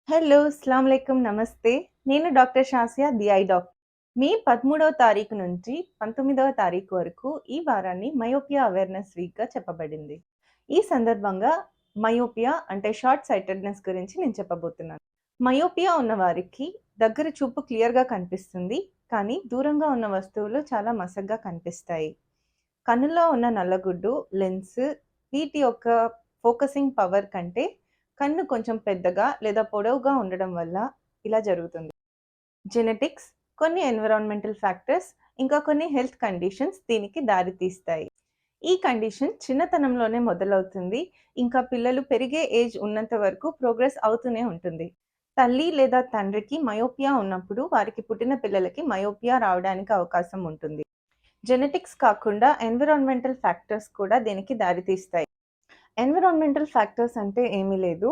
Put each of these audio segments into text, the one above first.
Hello! అస్సలాముఅలైకుం. నమస్తే. నేను doctor షాసియా the I doctor. మే 13వ తారీఖు నుంచి 19వ తారీఖు వరకు ఈ వారాన్ని మయోపియా అవేర్‌నెస్ వీక్‌గా చెప్పబడింది. ఈ సందర్భంగా మయోపియా అంటే షార్ట్ సైటెడ్‌నెస్ గురించి నేను చెప్పబోతున్నాను. మయోపియా ఉన్నవారికి దగ్గర చూపు క్లియర్‌గా కనిపిస్తుంది. కానీ దూరంగా ఉన్న వస్తువులు చాలా మసగ్గా కనిపిస్తాయి. కన్నులో ఉన్న నల్లగుడ్డు, లెన్స్ వీటి యొక్క ఫోకసింగ్ పవర్ కంటే కన్ను కొంచెం పెద్దగా లేదా పొడవుగా ఉండడం వల్ల ఇలా జరుగుతుంది. జెనెటిక్స్, కొన్ని ఎన్విరాన్మెంటల్ ఫ్యాక్టర్స్, ఇంకా కొన్ని హెల్త్ కండిషన్స్ దీనికి దారితీస్తాయి. ఈ కండిషన్ చిన్నతనంలోనే మొదలవుతుంది. ఇంకా పిల్లలు పెరిగే ఏజ్ ఉన్నంత వరకు ప్రోగ్రెస్ అవుతూనే ఉంటుంది. తల్లి లేదా తండ్రికి మయోపియా ఉన్నప్పుడు వారికి పుట్టిన పిల్లలకి మయోపియా రావడానికి అవకాశం ఉంటుంది. జెనెటిక్స్ కాకుండా ఎన్విరాన్మెంటల్ ఫ్యాక్టర్స్ కూడా దీనికి దారితీస్తాయి. ఎన్విరాన్మెంటల్ ఫ్యాక్టర్స్ అంటే ఏమీ లేదు.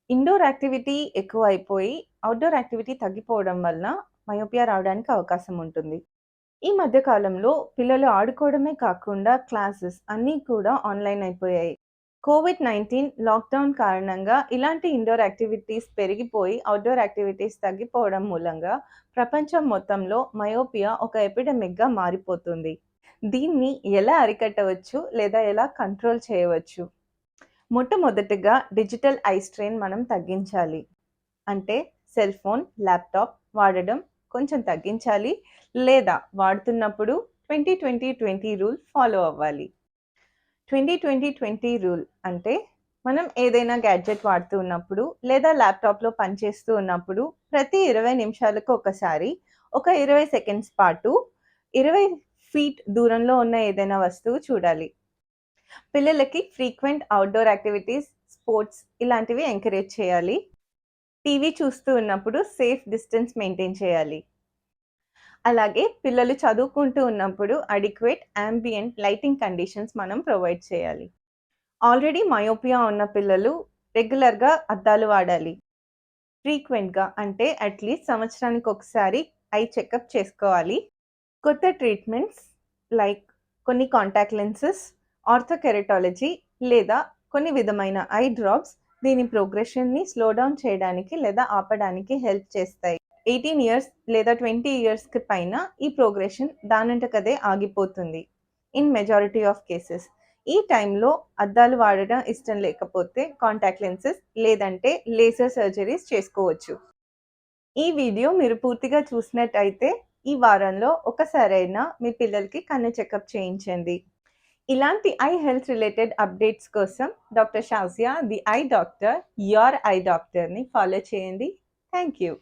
ఇండోర్ యాక్టివిటీ ఎక్కువైపోయి, ఔట్‌డోర్ యాక్టివిటీ తగ్గిపోవడం వలన మయోపియా రావడానికి అవకాశం ఉంటుంది. ఈ మధ్య కాలంలో పిల్లలు ఆడుకోవడమే కాకుండా క్లాసెస్ అన్నీ కూడా ఆన్‌లైన్ అయిపోయాయి. కోవిడ్-19 లాక్‌డౌన్ కారణంగా ఇలాంటి ఇండోర్ యాక్టివిటీస్ పెరిగిపోయి, ఔట్‌డోర్ యాక్టివిటీస్ తగ్గిపోవడం మూలంగా ప్రపంచం మొత్తంలో మయోపియా ఒక ఎపిడమిక్‌గా మారిపోతుంది. దీన్ని ఎలా అరికట్టవచ్చు లేదా ఎలా కంట్రోల్ చేయవచ్చు? మొట్టమొదటిగా డిజిటల్ ఐ స్ట్రెయిన్ మనం తగ్గించాలి. అంటే సెల్ ఫోన్, ల్యాప్‌టాప్ వాడడం కొంచెం తగ్గించాలి. లేదా వాడుతున్నప్పుడు 20-20-20 రూల్ ఫాలో అవ్వాలి. 20-20-20 రూల్ అంటే మనం ఏదైనా గ్యాడ్జెట్ వాడుతూ ఉన్నప్పుడు లేదా ల్యాప్‌టాప్‌లో పనిచేస్తూ ఉన్నప్పుడు ప్రతి 20 నిమిషాలకు ఒకసారి ఒక 20 సెకండ్స్ పాటు 20 ఫీట్ దూరంలో ఉన్న ఏదైనా వస్తువు చూడాలి. పిల్లలకి ఫ్రీక్వెంట్ ఔట్‌డోర్ యాక్టివిటీస్, స్పోర్ట్స్ ఇలాంటివి ఎంకరేజ్ చేయాలి. టీవీ చూస్తూ ఉన్నప్పుడు సేఫ్ డిస్టెన్స్ మెయింటైన్ చేయాలి. అలాగే పిల్లలు చదువుకుంటూ ఉన్నప్పుడు అడిక్వేట్ యాంబియంట్ లైటింగ్ కండిషన్స్ మనం ప్రొవైడ్ చేయాలి. ఆల్రెడీ మయోపియా ఉన్న పిల్లలు రెగ్యులర్‌గా అద్దాలు వాడాలి. ఫ్రీక్వెంట్‌గా అంటే అట్‌లీస్ట్ సంవత్సరానికి ఒకసారి ఐ చెకప్ చేసుకోవాలి. కొత్త ట్రీట్మెంట్స్ లైక్ కొన్ని కాంటాక్ట్ లెన్సెస్, ఆర్థోకెరటాలజీ లేదా కొన్ని విధమైన ఐ డ్రాప్స్ దీని ప్రోగ్రెషన్‌ని స్లో డౌన్ చేయడానికి లేదా ఆపడానికి హెల్ప్ చేస్తాయి. 18 ఇయర్స్ లేదా 20 ఇయర్స్‌కి పైన ఈ ప్రోగ్రెషన్ దానంతటకదే ఆగిపోతుంది. In majority of cases. ఈ టైంలో అద్దాలు వాడడం ఇష్టం లేకపోతే కాంటాక్ట్ లెన్సెస్ లేదంటే లేజర్ సర్జరీస్ చేసుకోవచ్చు. ఈ వీడియో మీరు పూర్తిగా చూసినట్టయితే ఈ వారంలో ఒకసారైనా మీ పిల్లలకి కన్ను చెకప్ చేయించండి. ఇలాంటి ఐ హెల్త్ రిలేటెడ్ అప్డేట్స్ కోసం doctor Shazia the I doctor, your I డాక్టర్‌ని ఫాలో చేయండి. Thank you.